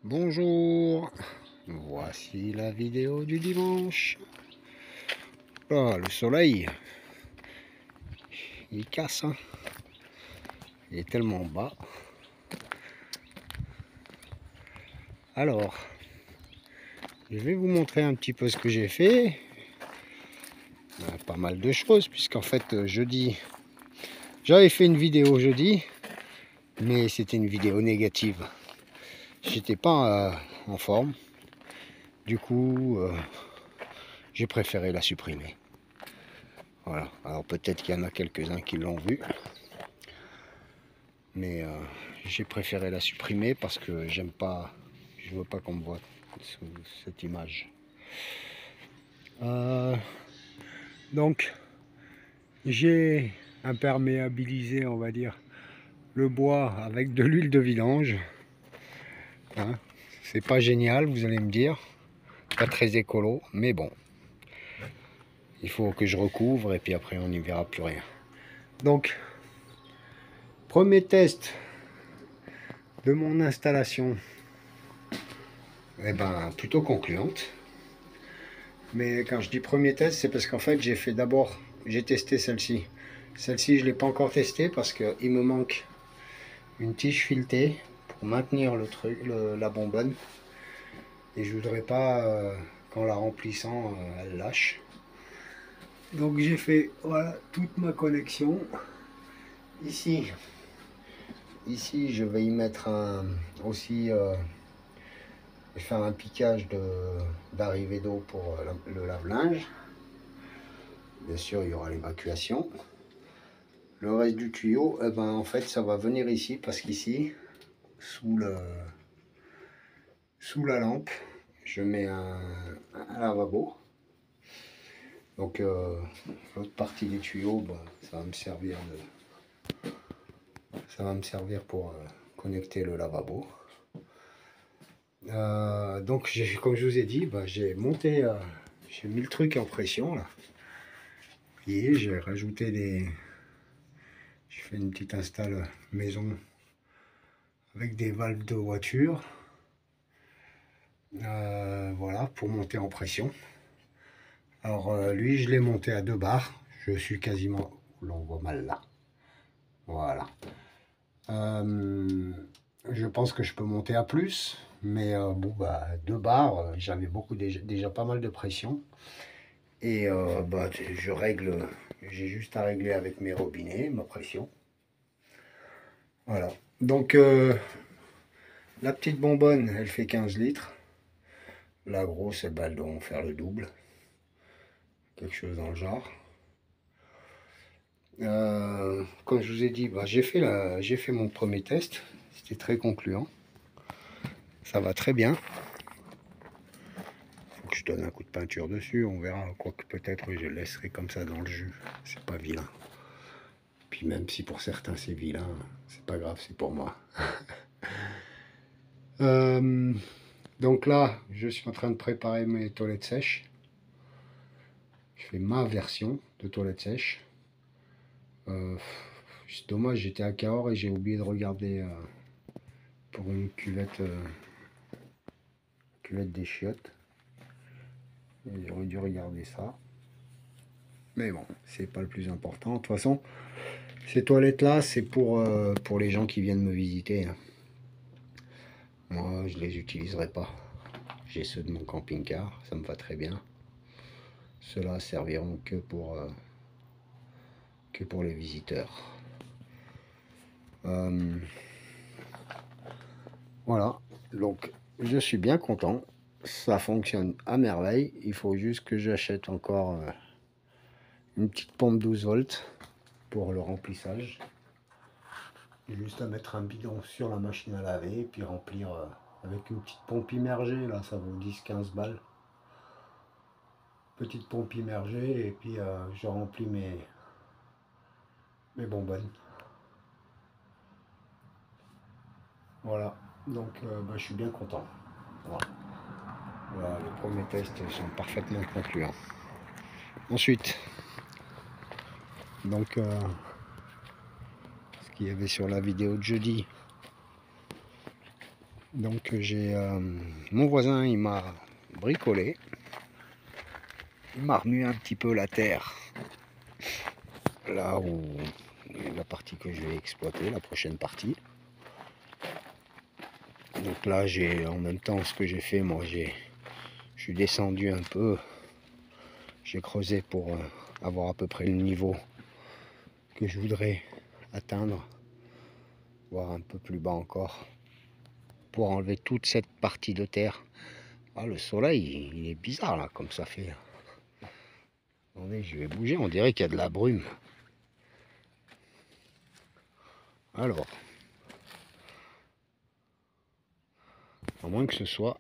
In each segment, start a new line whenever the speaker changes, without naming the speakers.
Bonjour, voici la vidéo du dimanche. Ah, le soleil, il casse, hein. Il est tellement bas. Alors, je vais vous montrer un petit peu ce que j'ai fait. Pas mal de choses, puisqu'en fait, jeudi, j'avais fait une vidéo jeudi, mais c'était une vidéo négative. J'étais pas en forme. Du coup, j'ai préféré la supprimer. Voilà, alors peut-être qu'il y en a quelques-uns qui l'ont vu, mais j'ai préféré la supprimer parce que j'aime pas, je veux pas qu'on me voit cette image. Donc j'ai imperméabilisé, on va dire, le bois avec de l'huile de vidange, hein. C'est pas génial, vous allez me dire, pas très écolo, mais bon, il faut que je recouvre et puis après on n'y verra plus rien. Donc premier test de mon installation, eh ben plutôt concluante. Mais quand je dis premier test, c'est parce qu'en fait j'ai testé celle-ci. Celle-ci je ne l'ai pas encore testée parce qu'il me manque une tige filetée pour maintenir le truc, la bonbonne. Et je voudrais pas qu'en la remplissant elle lâche. Donc j'ai fait voilà toute ma connexion. Ici je vais y mettre aussi je vais faire un piquage d'arrivée d'eau pour le lave-linge. Bien sûr, il y aura l'évacuation. Le reste du tuyau, eh ben, en fait, ça va venir ici, parce qu'ici, sous la lampe, je mets un lavabo. Donc, l'autre partie des tuyaux, ben, ça va me servir pour connecter le lavabo. Donc, comme je vous ai dit, ben, j'ai mis le truc en pression, là. Et j'ai rajouté j'ai fait une petite install maison avec des valves de voiture. Voilà, pour monter en pression. Alors lui, je l'ai monté à 2 bars. Je suis quasiment... L'on voit mal là. Voilà. Je pense que je peux monter à plus. Mais bon, bah, 2 bars, j'avais déjà pas mal de pression. Et bah, j'ai juste à régler avec mes robinets, ma pression. Voilà. Donc, la petite bonbonne, elle fait 15 litres. La grosse, elle doit en faire le double. Quelque chose dans le genre. Comme je vous ai dit, bah, j'ai fait mon premier test. C'était très concluant. Ça va très bien. Faut que je donne un coup de peinture dessus. On verra. Quoique peut-être je le laisserai comme ça dans le jus. C'est pas vilain. Puis même si pour certains c'est vilain, c'est pas grave, c'est pour moi. Donc là, je suis en train de préparer mes toilettes sèches. Je fais ma version de toilettes sèches. C'est dommage, j'étais à Cahors et j'ai oublié de regarder pour une cuvette des chiottes. J'aurais dû regarder ça. Mais bon, c'est pas le plus important. De toute façon, ces toilettes-là, c'est pour les gens qui viennent me visiter, hein. Moi, je les utiliserai pas. J'ai ceux de mon camping-car, ça me va très bien. Ceux-là serviront que pour les visiteurs. Voilà, donc je suis bien content. Ça fonctionne à merveille. Il faut juste que j'achète encore une petite pompe 12 volts pour le remplissage. Juste à mettre un bidon sur la machine à laver et puis remplir avec une petite pompe immergée. Là, ça vaut 10-15 balles. Petite pompe immergée et puis je remplis mes bonbonnes. Voilà, donc bah, je suis bien content. Voilà. Voilà, les premiers tests sont parfaitement concluants. Ensuite, donc ce qu'il y avait sur la vidéo de jeudi, Donc j'ai mon voisin, il m'a bricolé, il m'a remué un petit peu la terre là où la partie que je vais exploiter, la prochaine partie. Donc là j'ai en même temps ce que j'ai fait, moi je suis descendu un peu, j'ai creusé pour avoir à peu près le niveau que je voudrais atteindre, voire un peu plus bas encore, pour enlever toute cette partie de terre. Ah, le soleil il est bizarre là, comme ça fait. Attendez, je vais bouger, on dirait qu'il y a de la brume. Alors, à moins que ce soit,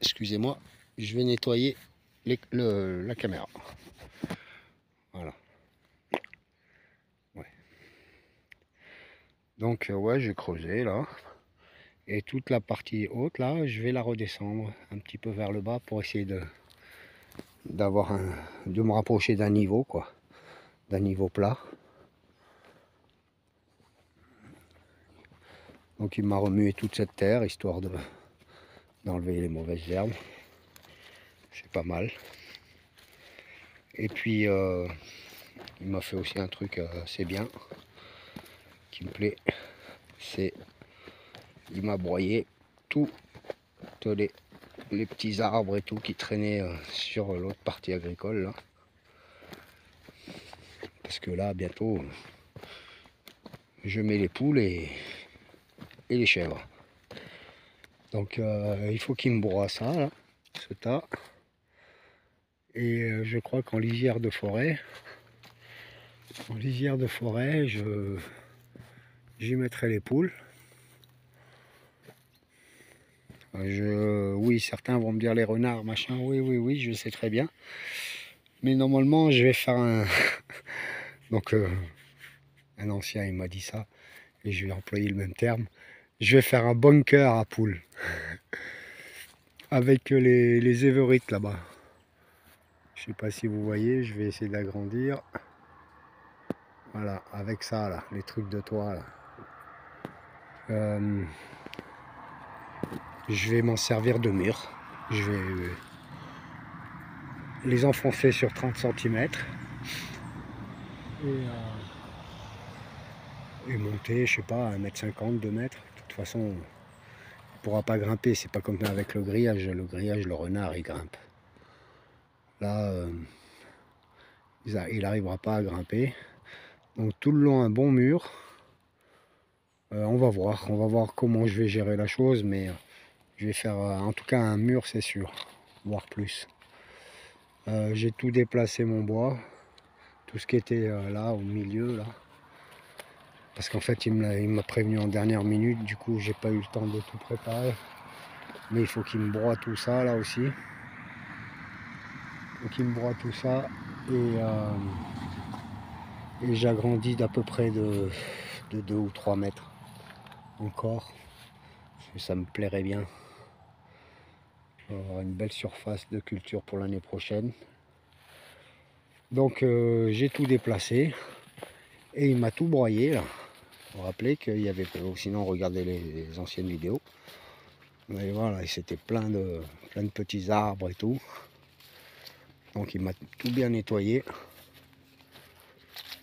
excusez-moi, je vais nettoyer la caméra. Voilà. Ouais. Donc ouais, j'ai creusé là. Et toute la partie haute là, je vais la redescendre un petit peu vers le bas pour essayer de me rapprocher d'un niveau quoi, d'un niveau plat. Donc il m'a remué toute cette terre histoire d'enlever les mauvaises herbes. C'est pas mal. Et puis il m'a fait aussi un truc assez bien qui me plaît, c'est il m'a broyé tous les petits arbres et tout qui traînaient sur l'autre partie agricole là. Parce que là bientôt je mets les poules et les chèvres. Donc il faut qu'il me broie ça là, ce tas. Et je crois qu'en lisière de forêt, j'y mettrai les poules. Oui, certains vont me dire les renards, machin. Oui, oui, oui, je sais très bien. Mais normalement, je vais faire un... Donc, un ancien, il m'a dit ça. Et je vais employer le même terme. Je vais faire un bunker à poules. Avec les éverites là-bas. Je sais pas si vous voyez, je vais essayer d'agrandir. Voilà, avec ça, là, les trucs de toit, là. Je vais m'en servir de mur. Je vais les enfoncer sur 30 cm. Et monter, je sais pas, 1,50 m, 2 mètres. De toute façon, il ne pourra pas grimper. C'est pas comme avec le grillage. Le grillage, le renard, il grimpe. Là, il n'arrivera pas à grimper. Donc tout le long, un bon mur. On va voir comment je vais gérer la chose, mais je vais faire en tout cas un mur, c'est sûr, voire plus. J'ai tout déplacé mon bois, tout ce qui était là au milieu là, parce qu'en fait il m'a prévenu en dernière minute, du coup j'ai pas eu le temps de tout préparer, mais il faut qu'il me broie tout ça là aussi. Donc il me broie tout ça et j'agrandis d'à peu près de 2 ou 3 mètres encore, parce que ça me plairait bien. Avoir une belle surface de culture pour l'année prochaine. Donc j'ai tout déplacé et il m'a tout broyé là. Vous vous rappelez qu'il y avait, sinon regardez les anciennes vidéos. Et voilà, c'était plein de petits arbres et tout. Donc il m'a tout bien nettoyé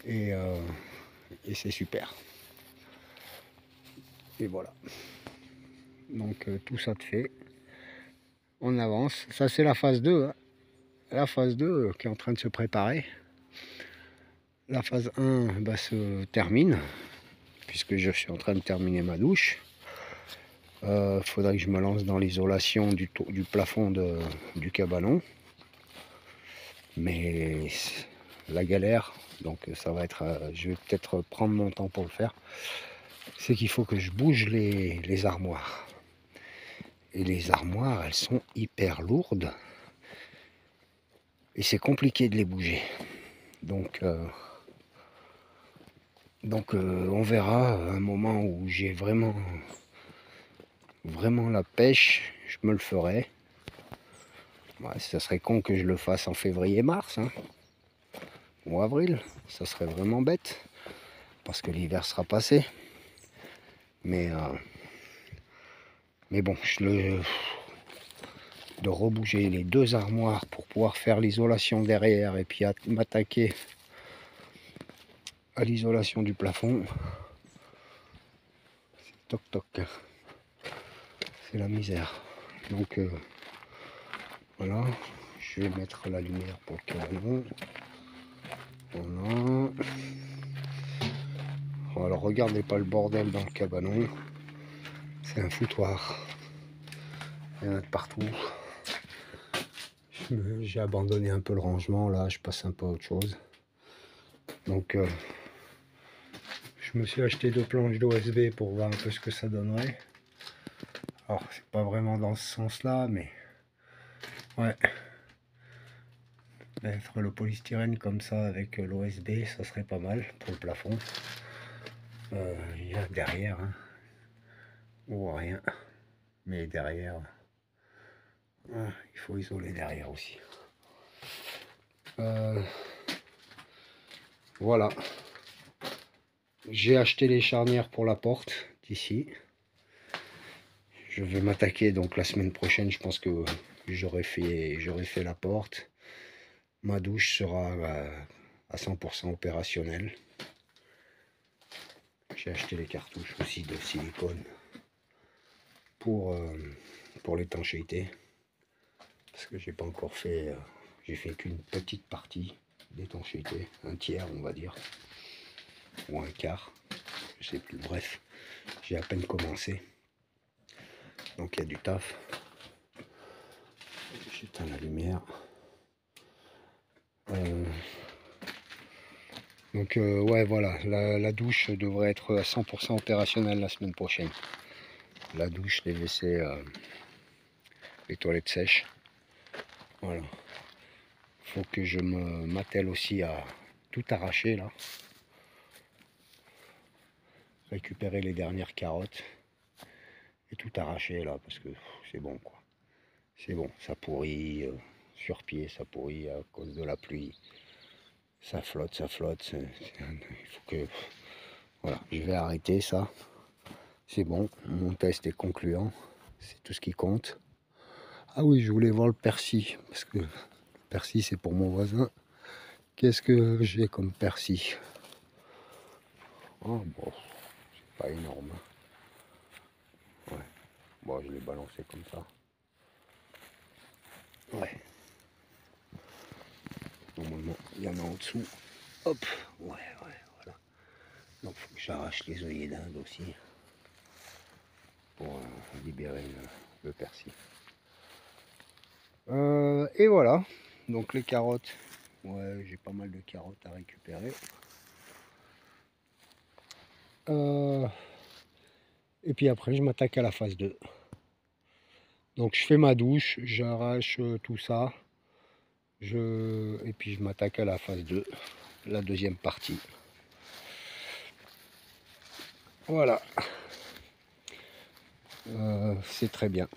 et c'est super. Et voilà. Donc tout ça de fait. On avance. Ça c'est la phase 2. Hein. La phase 2 qui est en train de se préparer. La phase 1 bah, se termine, puisque je suis en train de terminer ma douche. Faudrait que je me lance dans l'isolation du plafond du cabanon. Mais la galère, donc ça va être... je vais peut-être prendre mon temps pour le faire. C'est qu'il faut que je bouge les armoires. Et les armoires, elles sont hyper lourdes. Et c'est compliqué de les bouger. Donc on verra un moment où j'ai vraiment la pêche, je me le ferai. Ouais, ça serait con que je le fasse en février-mars, hein, ou avril, ça serait vraiment bête, parce que l'hiver sera passé. Mais Mais bon, de rebouger les deux armoires pour pouvoir faire l'isolation derrière et puis m'attaquer à l'isolation du plafond. Toc toc. C'est la misère. Donc voilà, je vais mettre la lumière pour le cabanon. Voilà. Alors regardez pas le bordel dans le cabanon. C'est un foutoir. Il y en a de partout. J'ai abandonné un peu le rangement, là je passe un peu à autre chose. Donc je me suis acheté 2 planches d'OSB pour voir un peu ce que ça donnerait. Alors c'est pas vraiment dans ce sens là, mais ouais, mettre le polystyrène comme ça avec l'OSB, ça serait pas mal pour le plafond. Il y a derrière, hein, ou rien, mais derrière, il faut isoler derrière aussi. Voilà, j'ai acheté les charnières pour la porte d'ici. Je vais m'attaquer donc la semaine prochaine, je pense que j'aurai fait la porte. Ma douche sera à 100% opérationnelle. J'ai acheté les cartouches aussi de silicone pour l'étanchéité. Parce que j'ai pas encore fait, j'ai fait qu'une petite partie d'étanchéité, un tiers on va dire, ou un quart, je sais plus, bref, j'ai à peine commencé. Donc il y a du taf. J'éteins la lumière. Donc ouais voilà, la douche devrait être à 100% opérationnelle la semaine prochaine. La douche, les WC, les toilettes sèches. Voilà. Faut que je m'attelle aussi à tout arracher là. Récupérer les dernières carottes. Et tout arracher là parce que c'est bon quoi. C'est bon, ça pourrit sur pied, ça pourrit à cause de la pluie. Ça flotte, ça flotte. Il faut que... Voilà, je vais arrêter ça. C'est bon, mon test est concluant. C'est tout ce qui compte. Ah oui, je voulais voir le persil. Parce que le persil, c'est pour mon voisin. Qu'est-ce que j'ai comme persil? Oh, bon, c'est pas énorme. Ouais. Bon, je l'ai balancé comme ça. Ouais. Normalement, il y en a en dessous. Hop. Ouais, voilà. Donc, il faut que j'arrache les œillets d'Inde aussi. Pour libérer le persil. Et voilà. Donc, les carottes. Ouais, j'ai pas mal de carottes à récupérer. Et puis après, je m'attaque à la phase 2. Donc, je fais ma douche, j'arrache tout ça. Et puis, je m'attaque à la phase 2, la deuxième partie. Voilà. C'est très bien.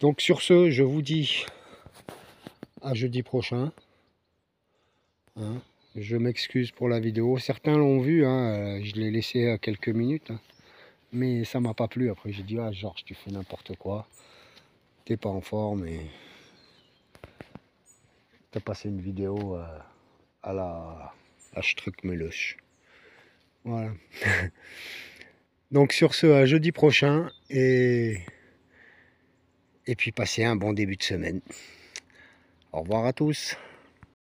Donc, sur ce, je vous dis à jeudi prochain. Hein. Je m'excuse pour la vidéo. Certains l'ont vu, hein, je l'ai laissé à quelques minutes. Hein, mais ça m'a pas plu. Après, j'ai dit, ah, Georges, tu fais n'importe quoi. T'es pas en forme et t'as passé une vidéo à la Struckmelush. Voilà. Donc sur ce, à jeudi prochain et puis passez un bon début de semaine. Au revoir à tous.